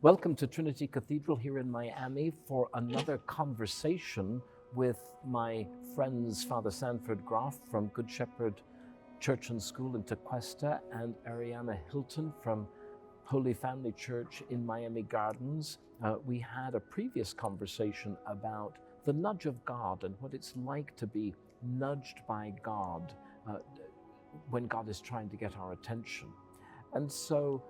Welcome to Trinity Cathedral here in Miami for another conversation with my friends Father Sanford Groff from Good Shepherd Church and School in Tequesta and Ariana Hilton from Holy Family Church in Miami Gardens. We had a previous conversation about the nudge of God and what it's like to be nudged by God when God is trying to get our attention. And so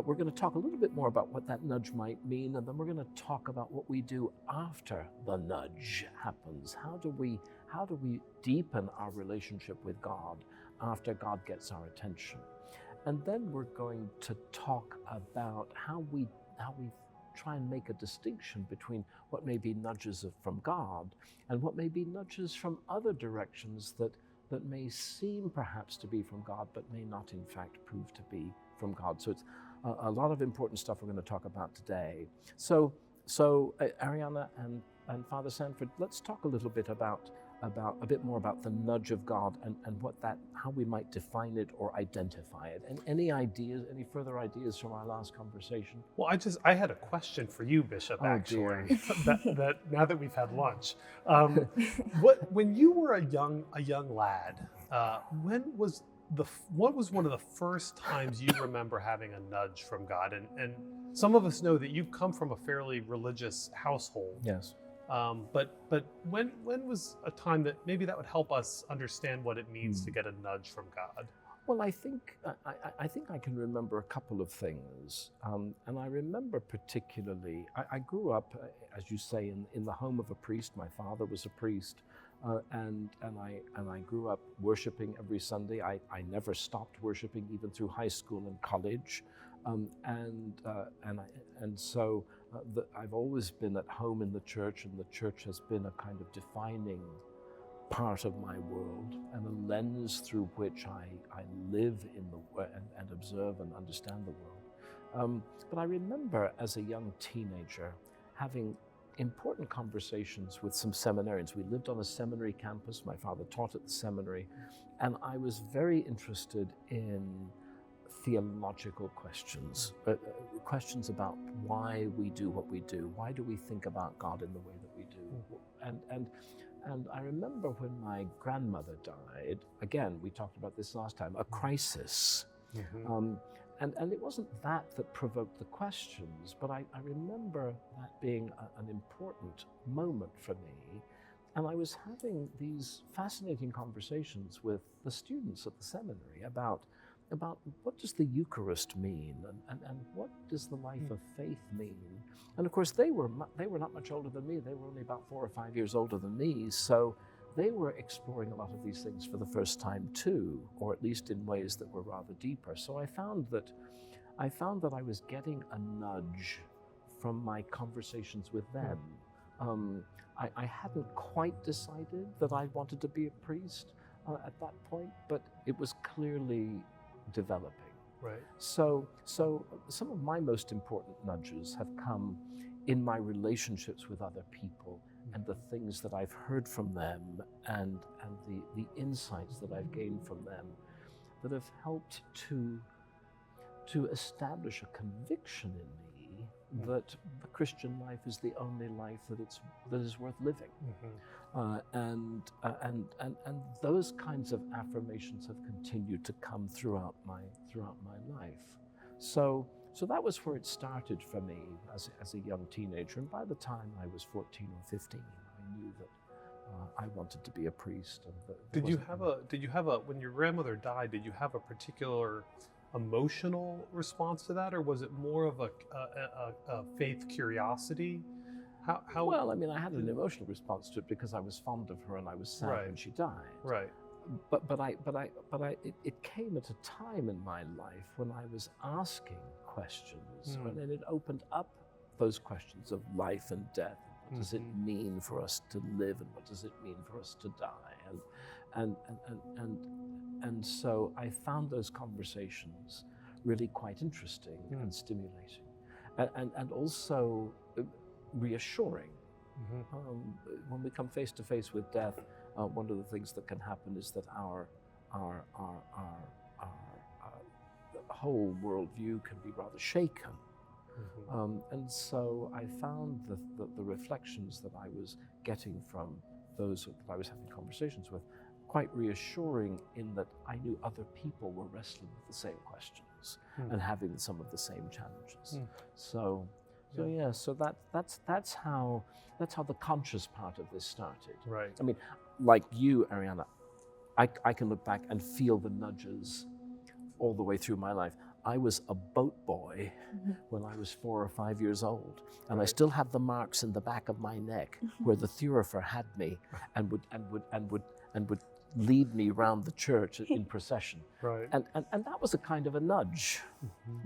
we're going to talk a little bit more about what that nudge might mean, and then we're going to talk about what we do after the nudge happens. How do we deepen our relationship with God after God gets our attention? And then we're going to talk about how we try and make a distinction between what may be nudges from God and what may be nudges from other directions that may seem perhaps to be from God, but may not in fact prove to be from God. So it's a lot of important stuff we're going to talk about today. So Ariana and Father Sanford, let's talk a little bit about a bit more about the nudge of God and what that, how we might define it or identify it. And any further ideas from our last conversation? Well, I had a question for you, Bishop, actually, that now that we've had lunch. When you were a young lad, what was one of the first times you remember having a nudge from God? And some of us know that you come from a fairly religious household. Yes. But when was a time that maybe that would help us understand what it means to get a nudge from God? Well, I think I can remember a couple of things, and I remember particularly. I grew up, as you say, in the home of a priest. My father was a priest, and I grew up worshiping every Sunday. I never stopped worshiping even through high school and college, so I've always been at home in the church, and the church has been a kind of defining part of my world and a lens through which I live in the and observe and understand the world. But I remember as a young teenager having important conversations with some seminarians. We lived on a seminary campus. My father taught at the seminary, and I was very interested in theological questions, questions about why we do what we do. Why do we think about God in the way that we do? And I remember when my grandmother died, again, we talked about this last time, a crisis. Mm-hmm. And it wasn't that provoked the questions, but I remember that being an important moment for me. And I was having these fascinating conversations with the students at the seminary about what does the Eucharist mean, and what does the life of faith mean? And of course, they were not much older than me. They were only about 4 or 5 years older than me. So they were exploring a lot of these things for the first time too, or at least in ways that were rather deeper. So I found that I was getting a nudge from my conversations with them. I hadn't quite decided that I wanted to be a priest at that point, but it was clearly developing. Right. So some of my most important nudges have come in my relationships with other people and the things that I've heard from them and the insights that I've gained from them that have helped to establish a conviction in me that the Christian life is the only life that is worth living. And those kinds of affirmations have continued to come throughout my life. So that was where it started for me as a young teenager. And by the time I was 14 or 15, I knew that I wanted to be a priest. And did you have a when your grandmother died? Did you have a particular emotional response to that, or was it more of a faith curiosity? How? Well, I mean, I had an emotional response to it because I was fond of her and I was sad when she died. Right. But it came at a time in my life when I was asking questions, and it opened up those questions of life and death. What does it mean for us to live, and what does it mean for us to die? And so I found those conversations really quite interesting and stimulating, and also reassuring. When we come face to face with death, one of the things that can happen is that our whole worldview can be rather shaken. And so I found the reflections that I was getting from those that I was having conversations with quite reassuring, in that I knew other people were wrestling with the same questions and having some of the same challenges. So that's how the conscious part of this started. Right. I mean, like you, Ariana, I can look back and feel the nudges all the way through my life. I was a boat boy when I was 4 or 5 years old, and I still have the marks in the back of my neck where the thurifer had me and would lead me around the church in procession. Right. And that was a kind of a nudge.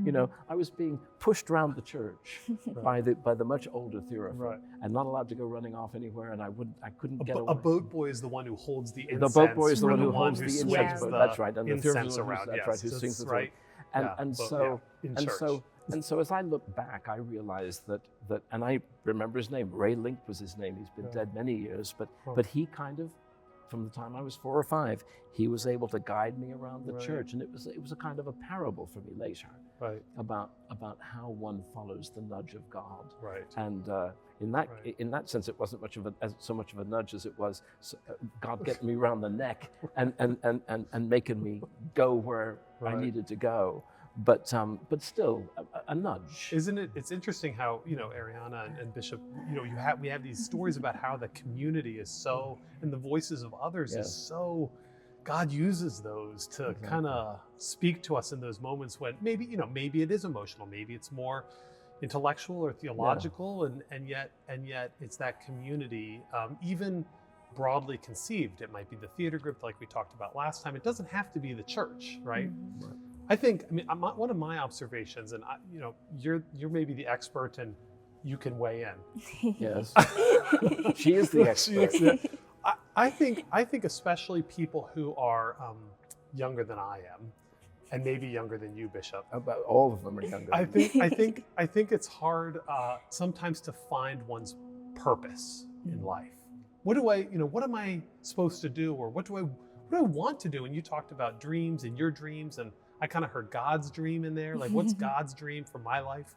You know, I was being pushed around the church by the much older thurifer, and not allowed to go running off anywhere, and I couldn't get away. A boat boy is the one who holds the incense. The boat boy is the one who holds the swings incense. That's right. And the thurifer is around. That's right. Who sings the right. And so as I look back, I realized that, and I remember his name. Ray Link was his name. He's been dead many years, but he kind of, from the time I was 4 or 5, he was able to guide me around the church, and it was a kind of a parable for me later, about how one follows the nudge of God. Right. And in that sense, it wasn't so much of a nudge as it was God getting me around the neck and making me go where I needed to go. But still a nudge. Isn't it? It's interesting how, Ariana and Bishop, we have these stories about how the community is so, and the voices of others is so, God uses those to kind of speak to us in those moments when maybe it is emotional, maybe it's more intellectual or theological, and yet it's that community, even broadly conceived. It might be the theater group like we talked about last time. It doesn't have to be the church, right? I mean, one of my observations, and you're maybe the expert, and you can weigh in. Yes, she is the expert. I think especially people who are younger than I am, and maybe younger than you, Bishop. About all of them are younger. I think it's hard sometimes to find one's purpose in life. What am I supposed to do, or what do I want to do? And you talked about dreams and your dreams, and I kind of heard God's dream in there. Like, what's God's dream for my life?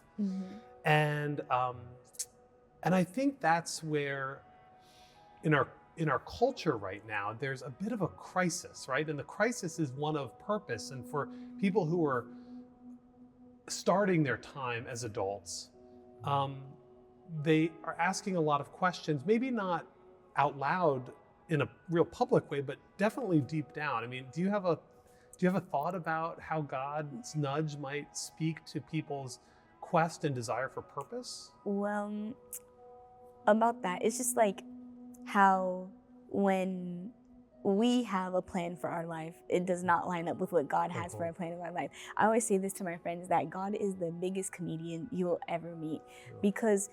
And I think that's where, in our culture right now, there's a bit of a crisis, right? And the crisis is one of purpose. And for people who are starting their time as adults, they are asking a lot of questions, maybe not out loud in a real public way, but definitely deep down. I mean, do you have a thought about how God's nudge might speak to people's quest and desire for purpose? Well, about that, it's just like how when we have a plan for our life, it does not line up with what God has for our plan of our life. I always say this to my friends, that God is the biggest comedian you will ever meet, because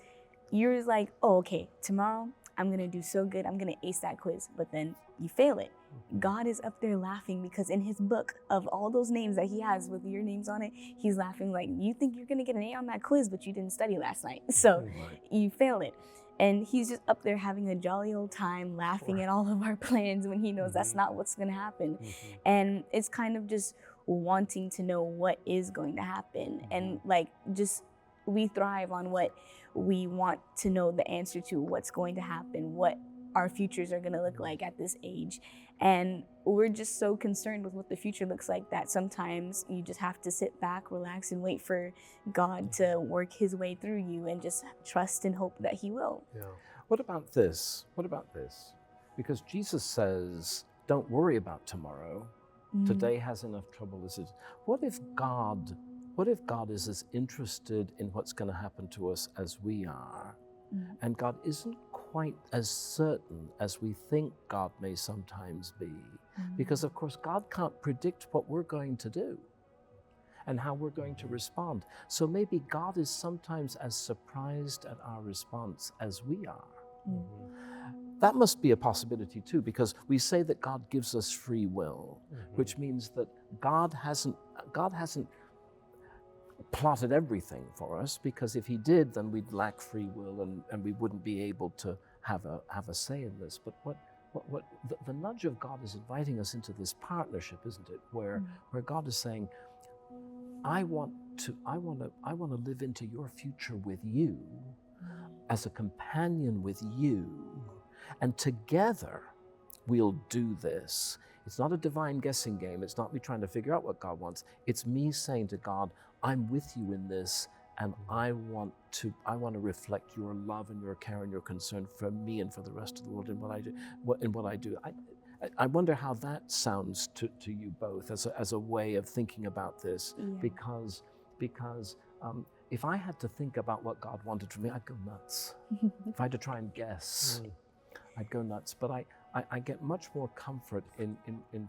you're like, oh, okay, tomorrow I'm gonna do so good, I'm gonna ace that quiz, but then you fail it. God is up there laughing, because in his book of all those names that he has with your names on it, he's laughing like, you think you're gonna get an A on that quiz, but you didn't study last night, so you fail it. And he's just up there having a jolly old time, laughing at all of our plans when he knows that's not what's gonna happen. And it's kind of just wanting to know what is going to happen. And like, just, we thrive on what we want to know the answer to, what's going to happen, what our futures are going to look like at this age. And we're just so concerned with what the future looks like that sometimes you just have to sit back, relax, and wait for God to work his way through you, and just trust and hope that he will. Yeah. What about this? Because Jesus says, don't worry about tomorrow. Today has enough trouble as it is. What if God is as interested in what's going to happen to us as we are, and God isn't quite as certain as we think God may sometimes be? Because, of course, God can't predict what we're going to do and how we're going to respond. So maybe God is sometimes as surprised at our response as we are. That must be a possibility too, because we say that God gives us free will, which means that God hasn't plotted everything for us, because if he did, then we'd lack free will and we wouldn't be able to have a say in this. But what the nudge of God is inviting us into this partnership, isn't it? Where God is saying, I want to live into your future with you, as a companion with you, and together we'll do this. It's not a divine guessing game. It's not me trying to figure out what God wants. It's me saying to God, I'm with you in this, and I want to reflect your love and your care and your concern for me and for the rest of the world in what I do. I wonder how that sounds to you both as a way of thinking about this, because if I had to think about what God wanted from me, I'd go nuts. If I had to try and guess, I'd go nuts. But I get much more comfort in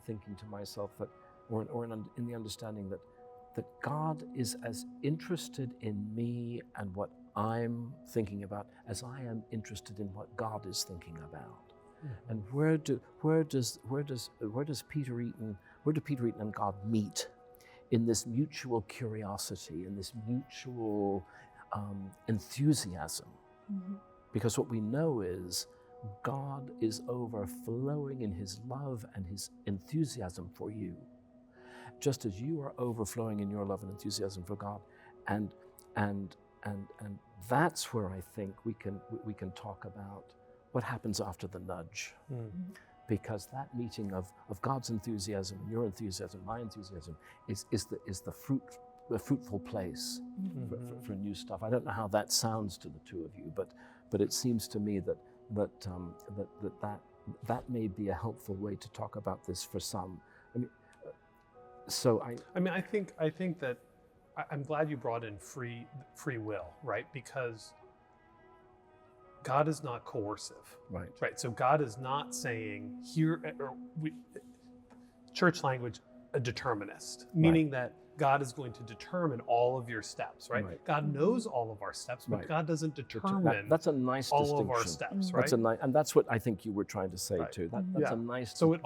thinking to myself that, or in the understanding that God is as interested in me and what I'm thinking about as I am interested in what God is thinking about. And where do Peter Eaton and God meet in this mutual curiosity, in this mutual enthusiasm? Because what we know is God is overflowing in his love and his enthusiasm for you, just as you are overflowing in your love and enthusiasm for God. And that's where I think we can talk about what happens after the nudge. Because that meeting of God's enthusiasm and your enthusiasm, my enthusiasm, is the fruitful place for new stuff. I don't know how that sounds to the two of you, but it seems to me that may be a helpful way to talk about this for some. I think that I'm glad you brought in free will, right? Because God is not coercive, right? So God is not saying church language, a determinist, meaning that God is going to determine all of your steps, right? God knows all of our steps, but God doesn't determine that's a nice all of our steps, right? And that's what I think you were trying to say too. That's a nice. So we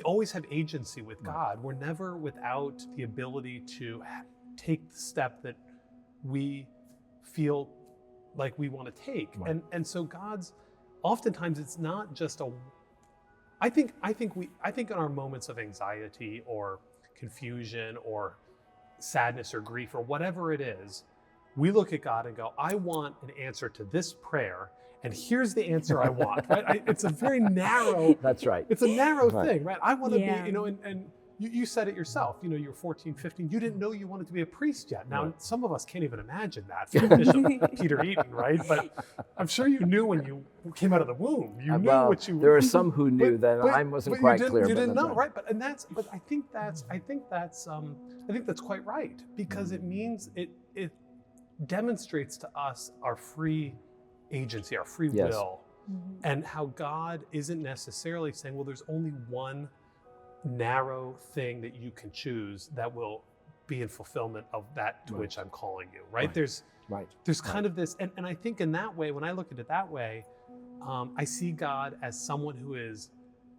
always have agency with God. We're never without the ability to take the step that we feel like we want to take. And so God's, oftentimes it's not just I think in our moments of anxiety or confusion or sadness or grief or whatever it is, we look at God and go, I want an answer to this prayer, and here's the answer I want, right? It's a very narrow. That's right. It's a narrow thing, right? I want to be, and you said it yourself, you were 14, 15, you didn't know you wanted to be a priest yet. Now, some of us can't even imagine that from Bishop Peter Eaton, right? But I'm sure you knew when you came out of the womb, you knew what you. There are some who knew that. I wasn't quite clear. You didn't know, right? But I think that's quite right, because it means it demonstrates to us our free agency, our free will, and how God isn't necessarily saying, well, there's only one narrow thing that you can choose that will be in fulfillment of that to which I'm calling you, right? There's kind of this, and I think in that way, when I look at it that way, I see God as someone who is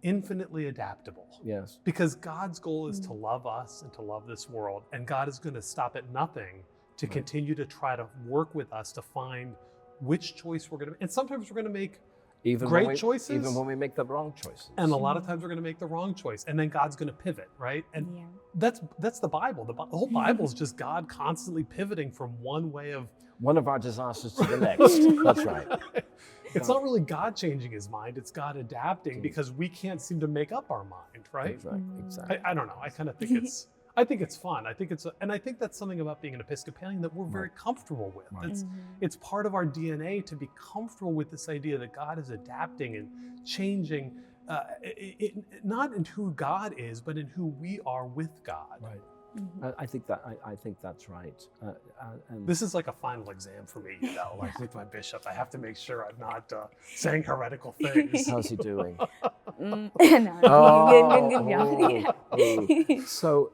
infinitely adaptable. Yes. Because God's goal is to love us and to love this world, and God is going to stop at nothing to continue to try to work with us to find which choice we're going to make. And sometimes we're going to make great choices. Even when we make the wrong choices. And a lot of times we're going to make the wrong choice. And then God's going to pivot, right? And that's the Bible. The whole Bible is just God constantly pivoting from one of our disasters to the next. That's right. It's not really God changing his mind. It's God adapting because we can't seem to make up our mind, right? That's right. Exactly. I don't know. I kind of think I think it's fun. I think and I think that's something about being an Episcopalian that we're very comfortable with. It's part of our DNA to be comfortable with this idea that God is adapting and changing, not in who God is, but in who we are with God. Right. I think that's right. And this is like a final exam for me, like with my bishop. I have to make sure I'm not saying heretical things. How's he doing? No. So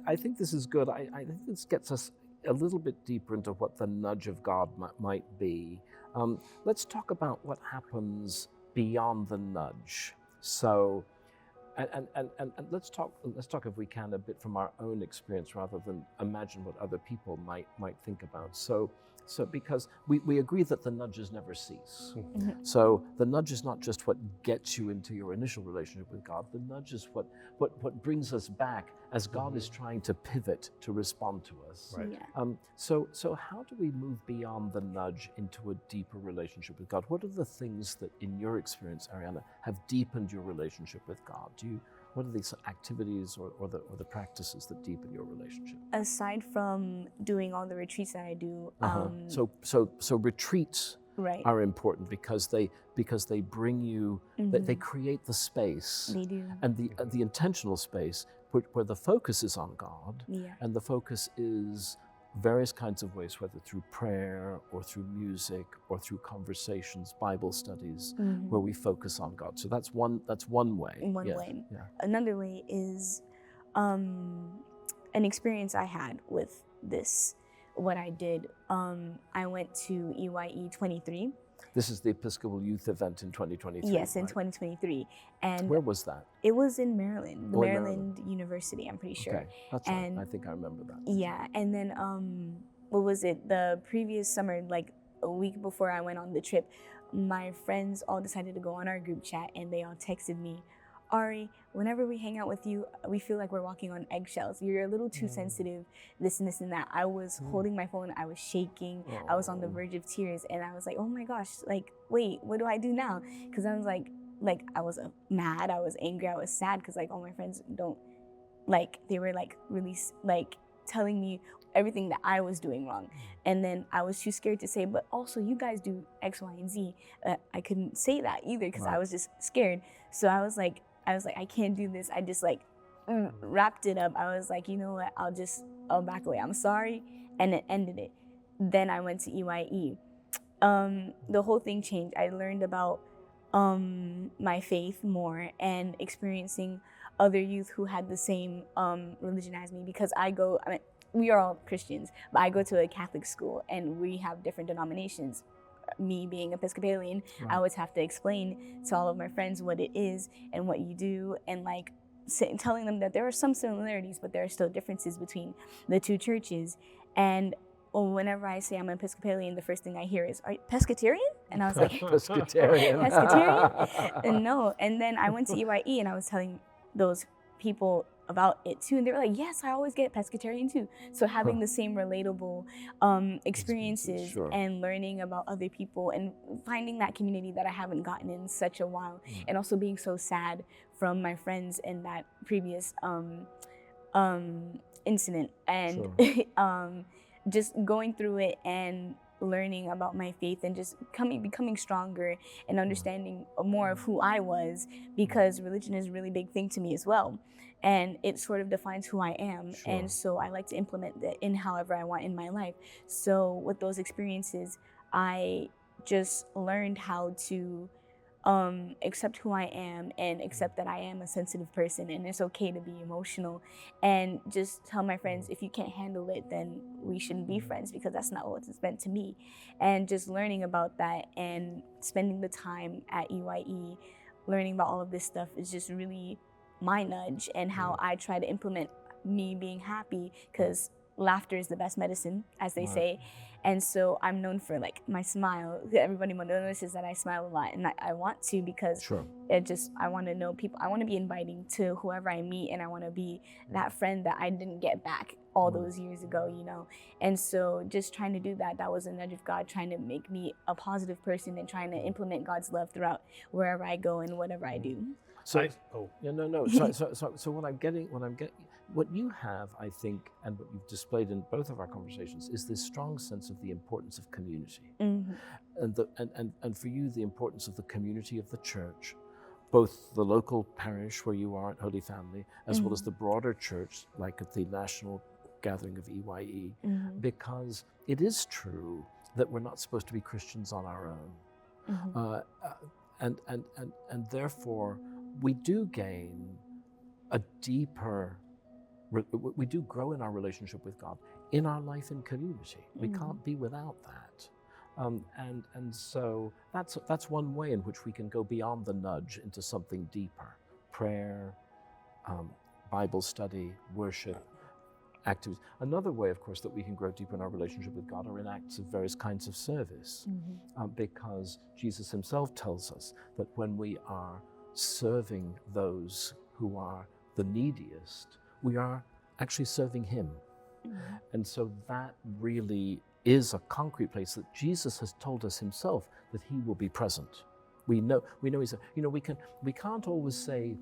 I think this is good. I think this gets us a little bit deeper into what the nudge of God might be. Let's talk about what happens beyond the nudge. So. And let's talk if we can a bit from our own experience rather than imagine what other people might think about. So So because we agree that the nudges never cease. Mhm. So the nudge is not just what gets you into your initial relationship with God. The nudge is what brings us back as God is trying to pivot to respond to us. Right. Yeah. So how do we move beyond the nudge into a deeper relationship with God? What are the things that, in your experience, Ariana, have deepened your relationship with God? What are these activities or the practices that deepen your relationship? Aside from doing all the retreats that I do, So retreats right, are important because they bring you, they create the space, they do. and the intentional space where the focus is on God, Yeah. and the focus is various kinds of ways, whether through prayer or through music or through conversations, Bible studies, where we focus on God. So that's one way. One Yeah, way. Yeah. Another way is an experience I had with this. What I did, I went to EYE 23. This is the Episcopal Youth Event in 2023. Yes, in right? 2023, and Where was that? it was in Maryland, Oh, in Maryland University. I'm pretty sure. Okay, that's And right. I think I remember that. yeah, and then what was it? The previous summer, like a week before I went on the trip, my friends all decided to go on our group chat, and they all texted me, Ari, whenever we hang out with you, we feel like we're walking on eggshells. You're a little too sensitive, this and this and that. I was holding my phone, I was shaking, I was on the verge of tears, and I was like, oh my gosh, like, wait, what do I do now? Because I was like I was mad, I was angry, I was sad, because like all my friends don't, like, they were like really like telling me everything that I was doing wrong. And then I was too scared to say, but also you guys do X, Y, and Z. I couldn't say that either because I was just scared. So I was like, I can't do this. I just like wrapped it up. I was like, you know what? I'll back away. I'm sorry. And it ended it. Then I went to EYE. The whole thing changed. I learned about my faith more and experiencing other youth who had the same religion as me, because we are all Christians, but I go to a Catholic school and we have different denominations. Me being Episcopalian, I always have to explain to all of my friends what it is and what you do, and like telling them that there are some similarities, but there are still differences between the two churches. And whenever I say I'm an Episcopalian, the first thing I hear is, "Are you pescatarian?" And I was like, Pescatarian. Pescatarian? And no. And then I went to EYE and I was telling those people about it too, and they were like, yes, I always get pescatarian too. So having the same relatable experiences and learning about other people and finding that community that I haven't gotten in such a while, and also being so sad from my friends in that previous incident, and just going through it and learning about my faith and just becoming stronger and understanding more of who I was, because religion is a really big thing to me as well. And it sort of defines who I am. And so I like to implement that in however I want in my life. So with those experiences, I just learned how to accept who I am and accept that I am a sensitive person and it's okay to be emotional, and just tell my friends, if you can't handle it, then we shouldn't be friends, because that's not what it's meant to me. And just learning about that and spending the time at EYE, learning about all of this stuff is just really my nudge, and how I try to implement me being happy, because laughter is the best medicine, as they say. And so I'm known for like my smile. Everybody notices that I smile a lot, and I want to, because I want to know people. I want to be inviting to whoever I meet, and I want to be that friend that I didn't get back all those years ago, you know. And so just trying to do that was a nudge of God, trying to make me a positive person and trying to implement God's love throughout wherever I go and whatever I do. So what you have, I think, and what you've displayed in both of our conversations, is this strong sense of the importance of community, and for you, the importance of the community of the church, both the local parish where you are at Holy Family, as well as the broader church, like at the national gathering of EYE, because it is true that we're not supposed to be Christians on our own, and therefore we do gain a deeper. We do grow in our relationship with God, in our life in community. We can't be without that. And so that's one way in which we can go beyond the nudge into something deeper. Prayer, Bible study, worship, activities. Another way, of course, that we can grow deeper in our relationship with God are in acts of various kinds of service, because Jesus himself tells us that when we are serving those who are the neediest, we are actually serving him. And so that really is a concrete place that Jesus has told us himself that he will be present. We know he's, we can't always say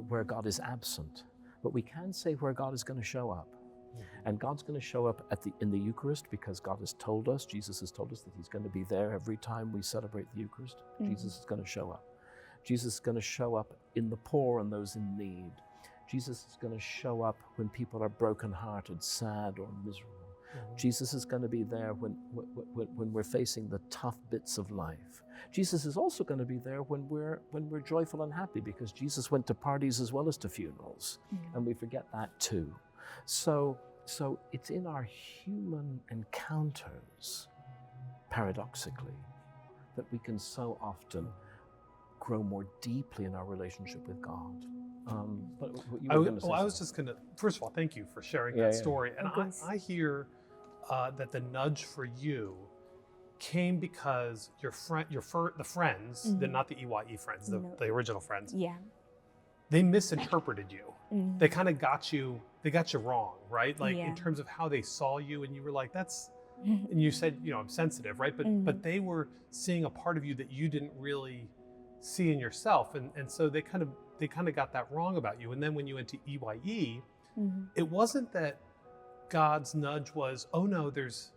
where God is absent, but we can say where God is going to show up. And God's going to show up in the Eucharist, because God has told us, Jesus has told us that he's going to be there every time we celebrate the Eucharist. Jesus is going to show up. Jesus is going to show up in the poor and those in need. Jesus is going to show up when people are brokenhearted, sad, or miserable. Jesus is going to be there when we're facing the tough bits of life. Jesus is also going to be there when we're joyful and happy, because Jesus went to parties as well as to funerals, and we forget that too. So it's in our human encounters, paradoxically, that we can so often grow more deeply in our relationship with God. But you were going to say I was just going to, first of all, thank you for sharing that story. And I hear that the nudge for you came because the friends, not the EYE friends, the original friends, they misinterpreted you. They kind of got you wrong, right? Like in terms of how they saw you, and you were like, and you said, I'm sensitive, right? But they were seeing a part of you that you didn't really see in yourself, and so they kind of got that wrong about you. And then when you went to EYE, it wasn't that God's nudge was, oh no, there's,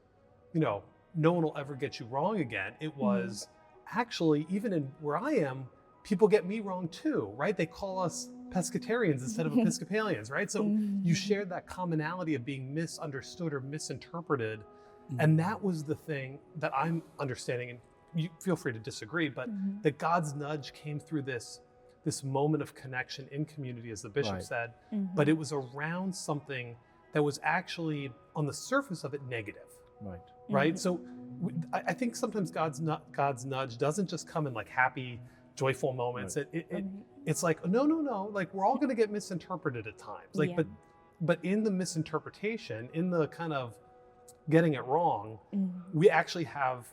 no one will ever get you wrong again. It was actually, even in where I am, people get me wrong too, right? They call us pescatarians instead of Episcopalians, right? So you shared that commonality of being misunderstood or misinterpreted. And that was the thing that I'm understanding, and you feel free to disagree, but that God's nudge came through this moment of connection in community, as the bishop said, but it was around something that was actually on the surface of it negative. Right? So I think sometimes God's nudge doesn't just come in like happy, joyful moments. It's like, no, like we're all going to get misinterpreted at times. Like, but in the misinterpretation, in the kind of getting it wrong, we actually have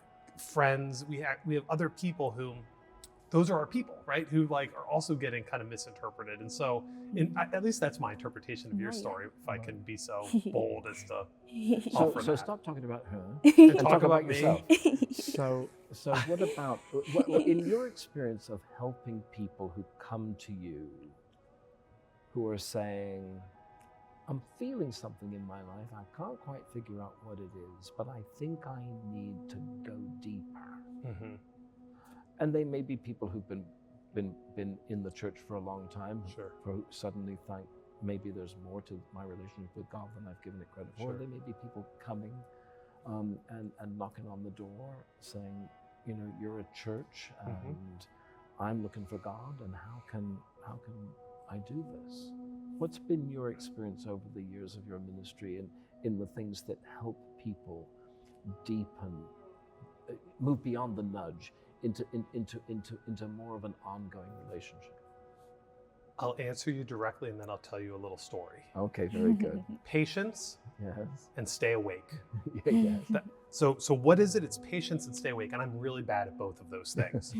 friends, we have other people who, those are our people, right? Who like are also getting kind of misinterpreted. And so at least that's my interpretation of your story, if I can be so bold as to offer that. So stop talking about her and talk about yourself. So what about, in your experience of helping people who come to you, who are saying, I'm feeling something in my life, I can't quite figure out what it is, but I think I need to go deeper. And they may be people who've been in the church for a long time, who suddenly think maybe there's more to my relationship with God than I've given it credit for. There may be people coming and knocking on the door saying, you're a church and I'm looking for God, and how can I do this? What's been your experience over the years of your ministry and in the things that help people deepen, move beyond the nudge into more of an ongoing relationship? I'll answer you directly, and then I'll tell you a little story. Okay, very good. Patience and stay awake. Yes. So what is it? It's patience and stay awake, and I'm really bad at both of those things.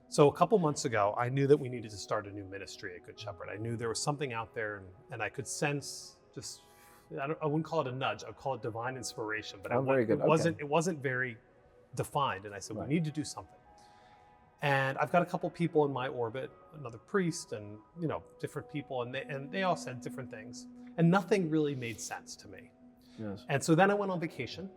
So a couple months ago, I knew that we needed to start a new ministry at Good Shepherd. I knew there was something out there, and I could sense just, I wouldn't call it a nudge, I'd call it divine inspiration, but it wasn't very defined. And I said, we need to do something. And I've got a couple people in my orbit, another priest and, different people, and they all said different things. And nothing really made sense to me. Yes. And so then I went on vacation.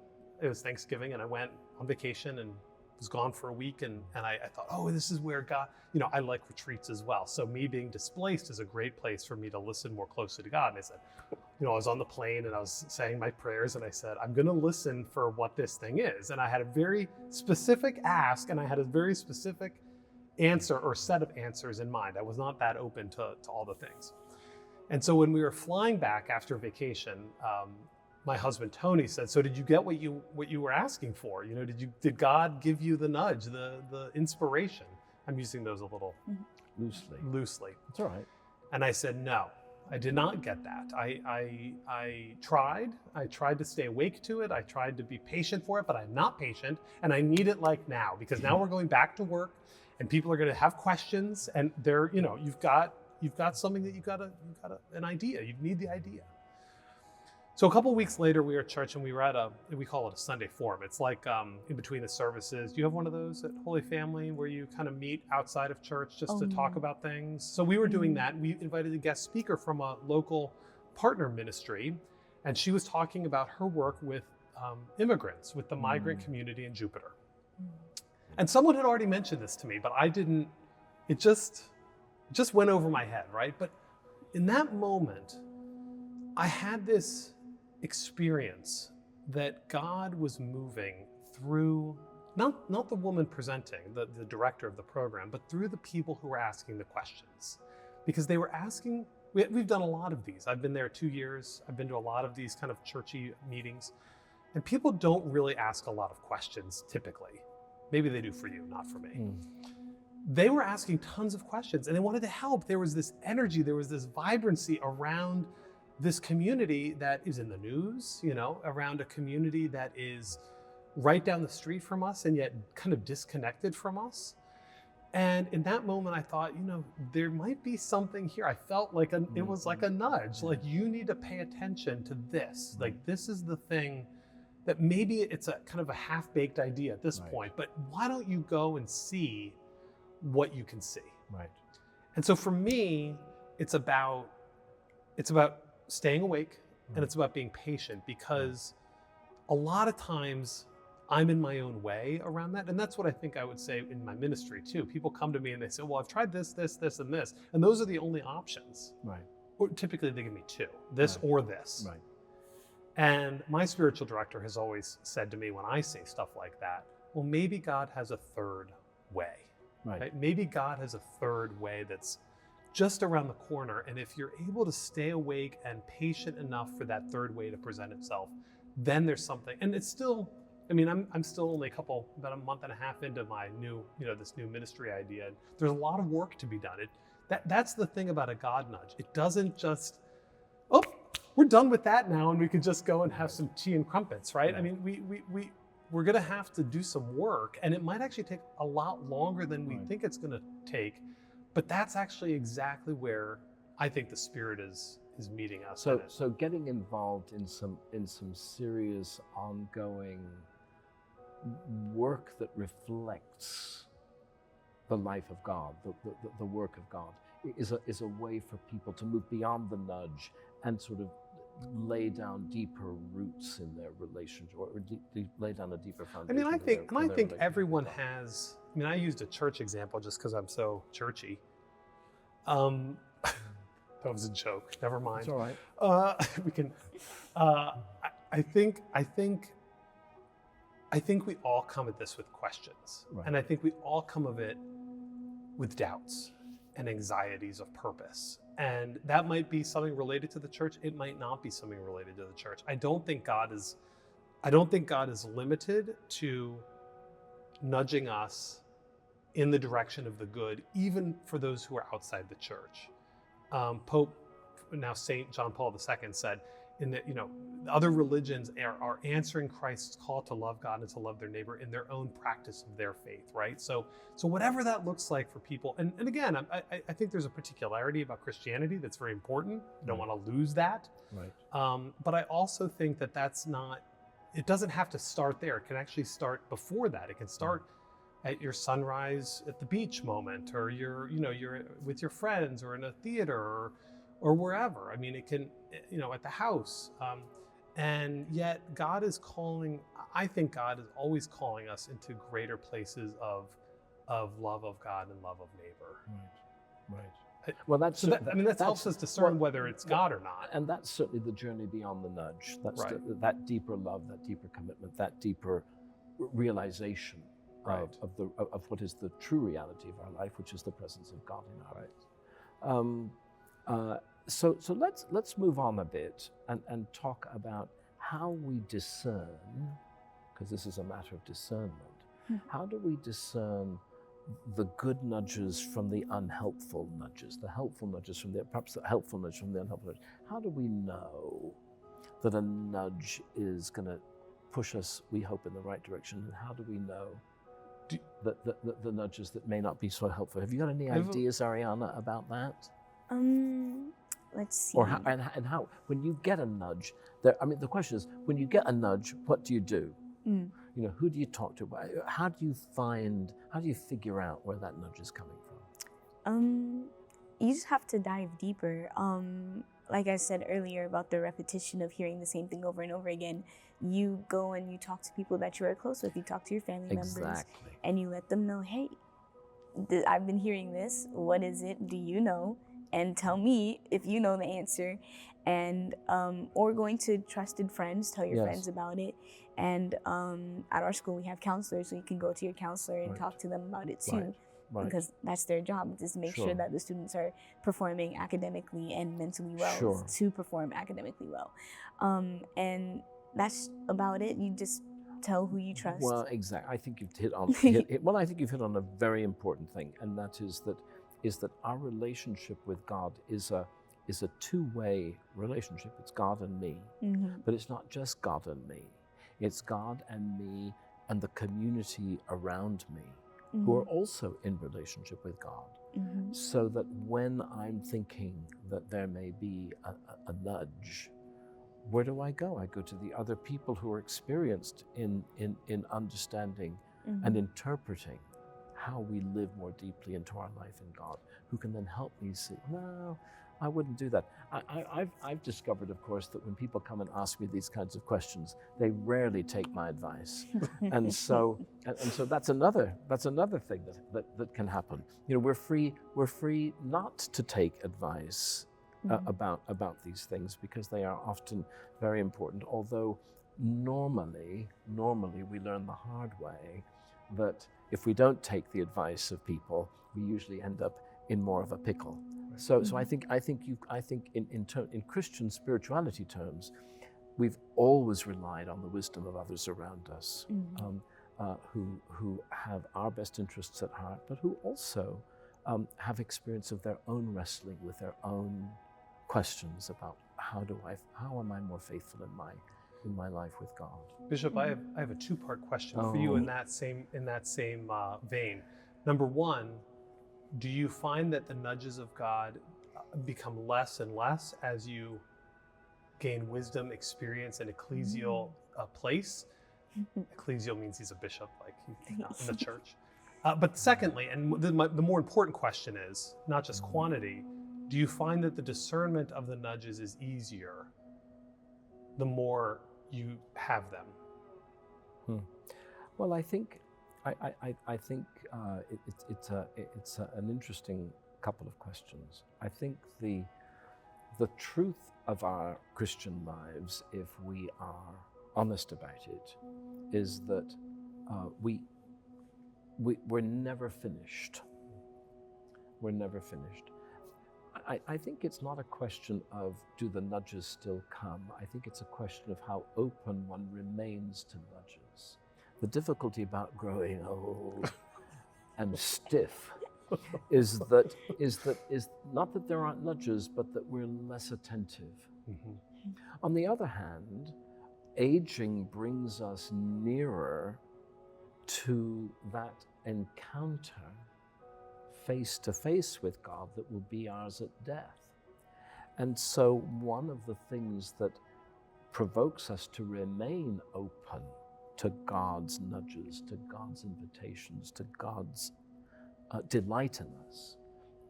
It was Thanksgiving, and I went on vacation and was gone for a week. And I thought, oh, this is where God, I like retreats as well. So me being displaced is a great place for me to listen more closely to God. And I said, I was on the plane and I was saying my prayers, and I said, I'm going to listen for what this thing is. And I had a very specific ask, and I had a very specific answer or set of answers in mind. I was not that open to all the things. And so when we were flying back after vacation, my husband Tony said, "So did you get what you were asking for? Did God give you the nudge, the inspiration?" I'm using those a little loosely. It's all right. And I said, "No." I did not get that. I tried to stay awake to it. I tried to be patient for it, but I'm not patient, and I need it like now, because now we're going back to work and people are going to have questions, and they're, you've got something that you got an idea. You need the idea. So a couple of weeks later, we were at church and we were at we call it a Sunday forum. It's like in between the services. Do you have one of those at Holy Family where you kind of meet outside of church just to talk about things? So we were doing that. We invited a guest speaker from a local partner ministry, and she was talking about her work with immigrants, with the migrant community in Jupiter. And someone had already mentioned this to me, but I didn't, it just went over my head, right? But in that moment, I had this experience that God was moving through, not the woman presenting, the director of the program, but through the people who were asking the questions. Because they were asking, we've done a lot of these. I've been there 2 years. I've been to a lot of these kind of churchy meetings. And people don't really ask a lot of questions typically. Maybe they do for you, not for me. They were asking tons of questions and they wanted to help. There was this energy, there was this vibrancy around this community that is in the news, around a community that is right down the street from us and yet kind of disconnected from us. And in that moment, I thought, there might be something here. I felt like it was like a nudge, like you need to pay attention to this. Like this is the thing that maybe it's a kind of a half-baked idea at this point, but why don't you go and see what you can see? Right. And so for me, it's about staying awake and it's about being patient, because a lot of times I'm in my own way around that. And that's what I think I would say in my ministry too. People come to me and they say, well, I've tried this, this, this, and this. And those are the only options. Right. Or typically they give me two, this or this. Right. And my spiritual director has always said to me when I say stuff like that, well, maybe God has a third way. Right? Maybe God has a third way that's just around the corner. And if you're able to stay awake and patient enough for that third way to present itself, then there's something. And it's still, I'm still only about a month and a half into my new, this new ministry idea. There's a lot of work to be done. That's the thing about a God nudge. It doesn't just, we're done with that now and we could just go and have some tea and crumpets, right? Yeah. We're going to have to do some work, and it might actually take a lot longer than we think it's going to take. But that's actually exactly where I think the Spirit is meeting us. So getting involved in some serious ongoing work that reflects the life of God, the work of God, is a way for people to move beyond the nudge and sort of lay down deeper roots in their relationship, or lay down a deeper foundation. I think everyone has. I used a church example just because I'm so churchy. That was a joke. Never mind. It's all right. We can. I think we all come at this with questions, and I think we all come of it with doubts and anxieties of purpose. And that might be something related to the church. It might not be something related to the church. I don't think God is limited to nudging us in the direction of the good, even for those who are outside the church. Pope, now Saint John Paul II, said other religions are answering Christ's call to love God and to love their neighbor in their own practice of their faith, right? So whatever that looks like for people, and again, I think there's a particularity about Christianity that's very important. I don't want to lose that. Right. But I also think that's not, it doesn't have to start there. It can actually start before that. It can start at your sunrise at the beach moment, or you're with your friends, or in a theater, or wherever. It can, at the house. And yet God is calling, I think God is always calling us into greater places of love of God and love of neighbor. Right. Well, that helps us discern whether it's God or not. And that's certainly the journey beyond the nudge. That's that deeper love, that deeper commitment, that deeper realization of what is the true reality of our life, which is the presence of God in our life. So let's move on a bit and talk about how we discern, because this is a matter of discernment. How do we discern the good nudges from the unhelpful nudges, the helpful nudges from the, perhaps the helpful nudge from the unhelpful nudge. How do we know that a nudge is going to push us, we hope, in the right direction? And how do we know that the nudges that may not be so helpful? Have you got any ideas, Ariana, about that? Let's see. Or how, and how, when you get a nudge, there, I mean, the question is, when you get a nudge, what do you do? You know, who do you talk to? How do you figure out where that nudge is coming from? You just have to dive deeper. Like I said earlier about the repetition of hearing the same thing over and over again, you go and you talk to people that you are close with. You talk to your family members, and you let them know, hey, I've been hearing this. What is it? Do you know? And tell me if you know the answer. And or going to trusted friends, tell your friends about it. And at our school we have counselors, so you can go to your counselor and talk to them about it too. Because that's their job, is to make sure that the students are performing academically and mentally well, to perform academically well. And that's about it. You just tell who you trust. Well, exactly. I think you've hit on I think you've hit on a very important thing, and that is that our relationship with God is a two-way relationship. It's God and me, but it's not just God and me. It's God and me and the community around me, who are also in relationship with God. So that when I'm thinking that there may be a nudge, where do I go? I go to the other people who are experienced in understanding and interpreting how we live more deeply into our life in God, who can then help me see, no, I wouldn't do that. I've discovered, of course, that when people come and ask me these kinds of questions, they rarely take my advice. and so that's another thing that can happen. You know, we're free not to take advice about these things, because they are often very important. Although normally we learn the hard way that if we don't take the advice of people, we usually end up in more of a pickle. So I think in Christian spirituality terms, we've always relied on the wisdom of others around us, who have our best interests at heart, but who also have experience of their own wrestling with their own questions about how am I more faithful in my life with God. Bishop, I have a two-part question for you in that same vein. Number one, do you find that the nudges of God become less and less as you gain wisdom, experience, and ecclesial place? Ecclesial means he's a bishop, like he's not in the church. But secondly, and the more important question is, not just quantity, do you find that the discernment of the nudges is easier the more you have them? Well, I think it's an interesting couple of questions. I think the truth of our Christian lives, if we are honest about it, is that we're never finished. We're never finished. I think it's not a question of do the nudges still come. I think it's a question of how open one remains to nudges. The difficulty about growing old and stiff is not that there aren't nudges, but that we're less attentive. On the other hand, aging brings us nearer to that encounter face to face with God that will be ours at death. And so one of the things that provokes us to remain open to God's nudges, to God's invitations, to God's delight in us,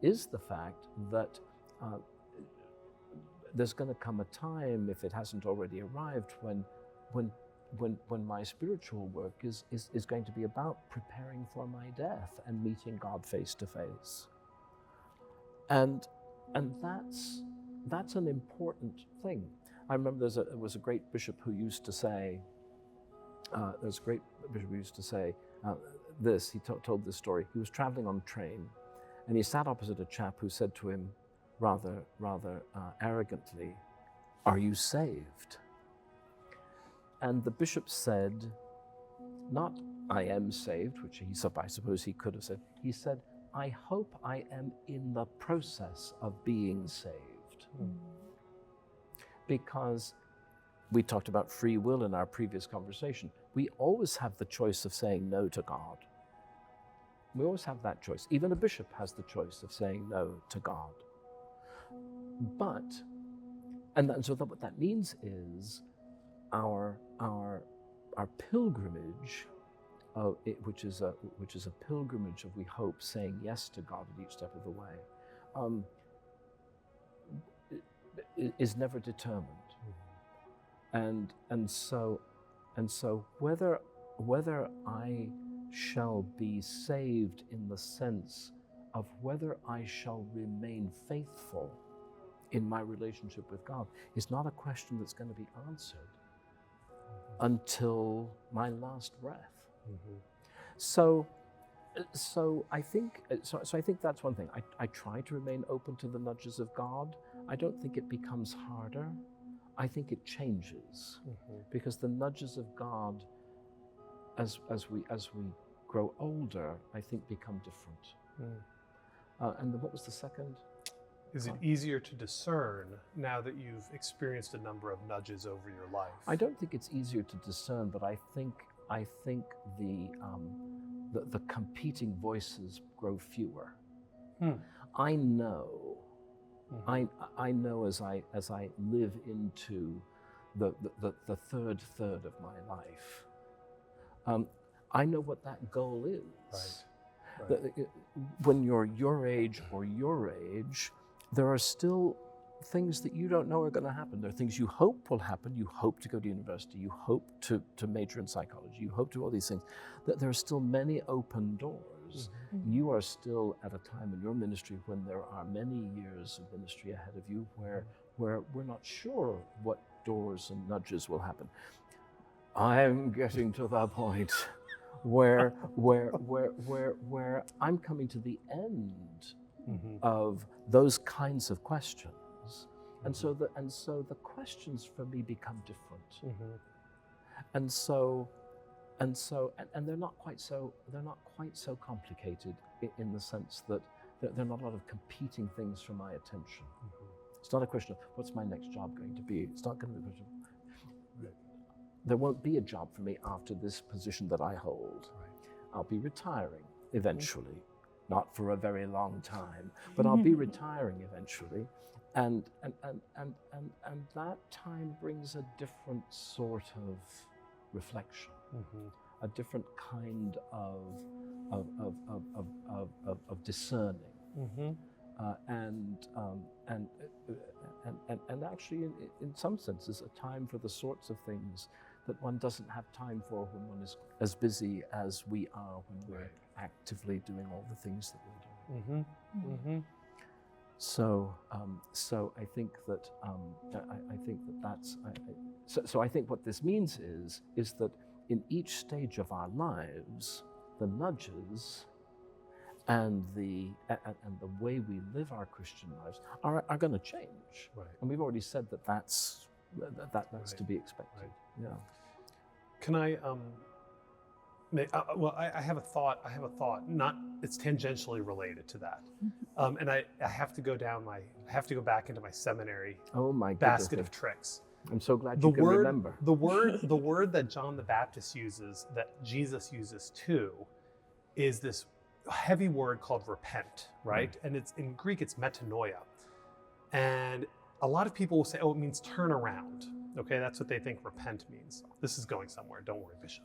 is the fact that there's going to come a time, if it hasn't already arrived, when my spiritual work is going to be about preparing for my death and meeting God face to face. And that's an important thing. I remember there was a great bishop who used to say, this. He told this story. He was traveling on a train, and he sat opposite a chap who said to him, rather arrogantly, "Are you saved?" And the bishop said, not I am saved, which I suppose he could have said. He said, I hope I am in the process of being saved. Because we talked about free will in our previous conversation. We always have the choice of saying no to God. We always have that choice. Even a bishop has the choice of saying no to God. So what that means is our pilgrimage, which is a pilgrimage of, we hope, saying yes to God at each step of the way, is never determined. And so whether I shall be saved in the sense of whether I shall remain faithful in my relationship with God is not a question that's going to be answered until my last breath. So I think that's one thing. I try to remain open to the nudges of God. I don't think it becomes harder. I think it changes, because the nudges of God, as we grow older, I think become different. And then what was the second? Is it easier to discern now that you've experienced a number of nudges over your life? I don't think it's easier to discern, but I think the competing voices grow fewer. I know. I know as I live into the third of my life, I know what that goal is. Right. When you're your age, there are still things that you don't know are going to happen. There are things you hope will happen. You hope to go to university. You hope to major in psychology. You hope to do all these things. There are still many open doors. You are still at a time in your ministry when there are many years of ministry ahead of you where we're not sure what doors and nudges will happen. I'm getting to that point where I'm coming to the end of those kinds of questions, and so the questions for me become different, and they're not quite so complicated in the sense that there are not a lot of competing things for my attention. It's not a question of what's my next job going to be. It's not going to be a question of, there won't be a job for me after this position that I hold. I'll be retiring eventually, not for a very long time, but I'll be retiring eventually, and that time brings a different sort of reflection, a different kind of discerning, and actually, in some senses, a time for the sorts of things that one doesn't have time for when one is as busy as we are when we're actively doing all the things that we're doing. So I think that I think what this means is that in each stage of our lives, the nudges and the way we live our Christian lives are going to change. And we've already said that's to be expected. Yeah. Can I? I have a thought. Not, it's tangentially related to that, and I have to go back into my seminary. Oh my basket of tricks. I'm so glad you can remember. The word that John the Baptist uses, that Jesus uses too, is this heavy word called repent, right? And it's in Greek, it's metanoia, and a lot of people will say, "Oh, it means turn around." Okay, that's what they think repent means. This is going somewhere. Don't worry, Bishop.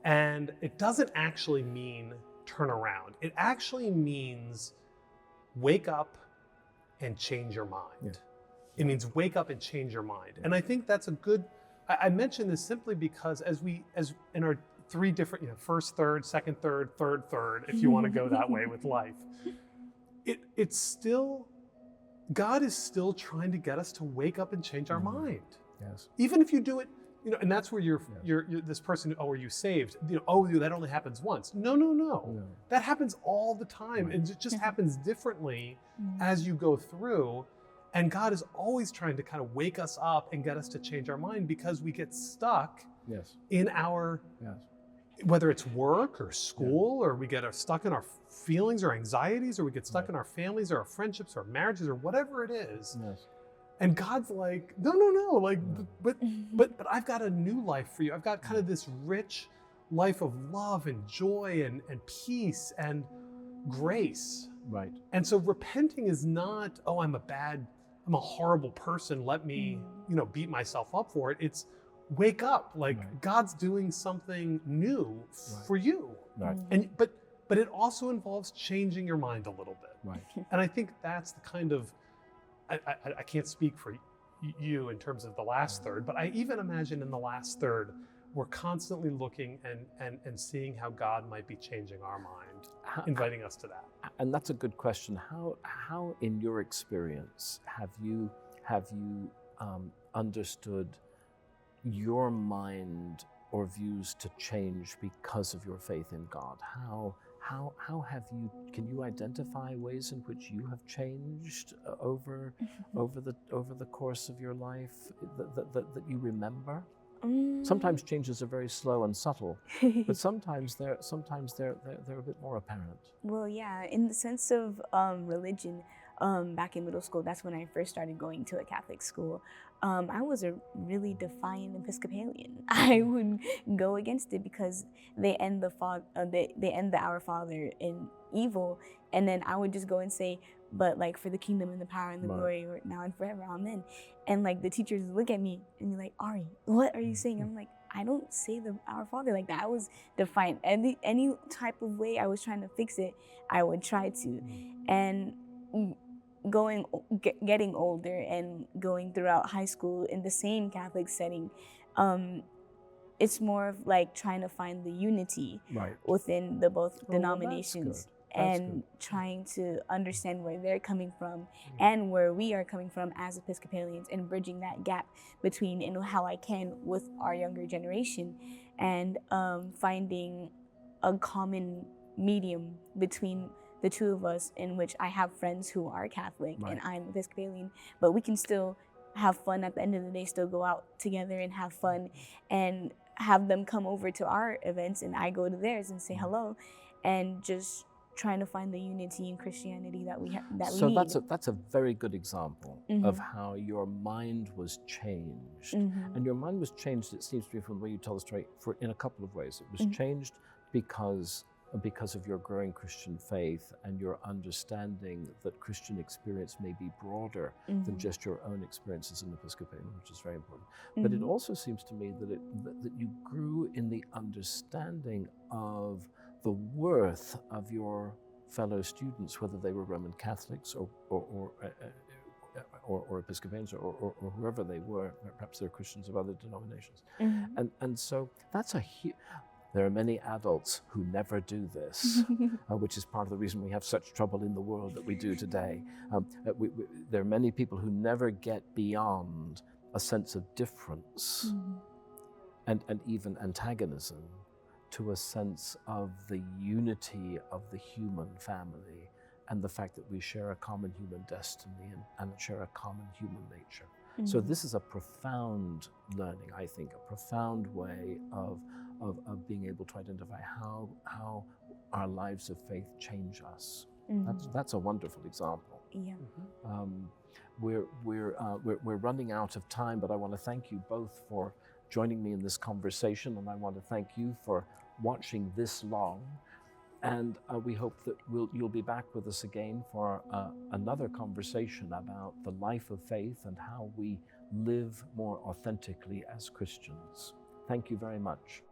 And it doesn't actually mean turn around. It actually means wake up and change your mind. It means wake up and change your mind. And I think that's a good, I mention this simply because as in our three different, first, third, second, third, if you want to go that way with life, it's still, God is still trying to get us to wake up and change our mind. Yes. Even if you do it, and that's where you're this person, are you saved? That only happens once. No. That happens all the time. And it just happens differently as you go through. And God is always trying to kind of wake us up and get us to change our mind because we get stuck in our whether it's work or school, or we get stuck in our feelings or anxieties, or we get stuck in our families or our friendships or marriages or whatever it is. Yes. And God's like, no, like, but I've got a new life for you. I've got kind of this rich life of love and joy and peace and grace. Right. And so repenting is not, oh, I'm a horrible person, let me, beat myself up for it. It's wake up, like God's doing something new for you. Right. And but it also involves changing your mind a little bit. Right. And I think that's the kind of, I can't speak for you in terms of the last third, but I even imagine in the last third, we're constantly looking and seeing how God might be changing our mind, inviting us to that. And that's a good question. How in your experience have you understood your mind or views to change because of your faith in God? How have you? Can you identify ways in which you have changed over the course of your life that you remember? Sometimes changes are very slow and subtle, but sometimes they're a bit more apparent. Well, yeah, in the sense of religion, back in middle school, that's when I first started going to a Catholic school. I was a really defiant Episcopalian. I would go against it because they end the Our Father in evil, and then I would just go and say, but like for the kingdom and the power and the glory now and forever, amen. And like the teachers would look at me and be like, Ari, what are you saying? I'm like, I don't say the Our Father like that. I was defiant. Any type of way I was trying to fix it, I would try to. And getting older and going throughout high school in the same Catholic setting, it's more of like trying to find the unity within the both denominations. And trying to understand where they're coming from and where we are coming from as Episcopalians, and bridging that gap between how I can with our younger generation, and finding a common medium between the two of us, in which I have friends who are Catholic and I'm Episcopalian, but we can still have fun at the end of the day, still go out together and have fun, and have them come over to our events and I go to theirs and say hello, and just trying to find the unity in Christianity that we need. So that's a very good example of how your mind was changed. And your mind was changed, it seems to me, from the way you tell the story, in a couple of ways. It was changed because of your growing Christian faith and your understanding that Christian experience may be broader than just your own experience as an Episcopalian, which is very important. But it also seems to me that you grew in the understanding of the worth of your fellow students, whether they were Roman Catholics or Episcopalians or whoever they were. Perhaps they're Christians of other denominations. And so that's there are many adults who never do this, which is part of the reason we have such trouble in the world that we do today. There are many people who never get beyond a sense of difference and even antagonism to a sense of the unity of the human family and the fact that we share a common human destiny and share a common human nature. So this is a profound learning, I think, a profound way of being able to identify how our lives of faith change us. That's a wonderful example. Yeah. We're running out of time, but I want to thank you both for joining me in this conversation, and I want to thank you for watching this long. And we hope that you'll be back with us again for another conversation about the life of faith and how we live more authentically as Christians. Thank you very much.